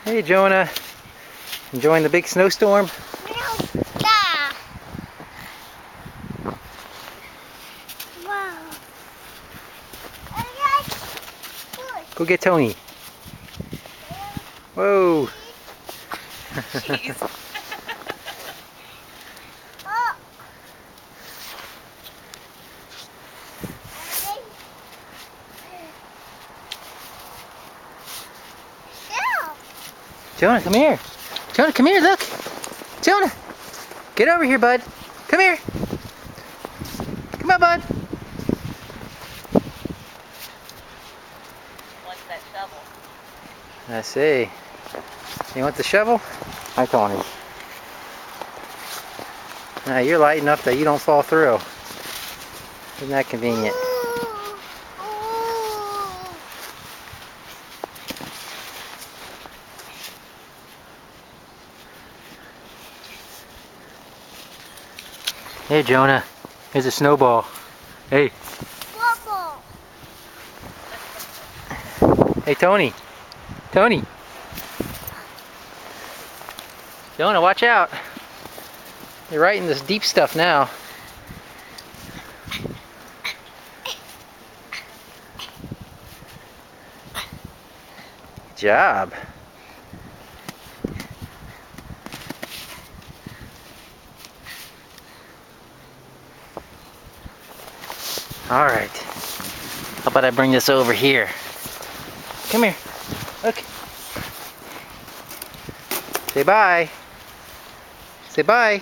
Hey Jonah, enjoying the big snowstorm? Go get Tony. Whoa. Jeez. Jonah, come here. Jonah, come here, look. Jonah, get over here, bud. Come here. Come on, bud. What's that shovel? I see. You want the shovel? Hi, Tony. Now you're light enough that you don't fall through. Isn't that convenient? Hey Jonah, here's a snowball. Hey. Hey Tony. Tony. Jonah, watch out. You're right in this deep stuff now. Good job. All right. How about I bring this over here? Come here. Look. Say bye. Say bye.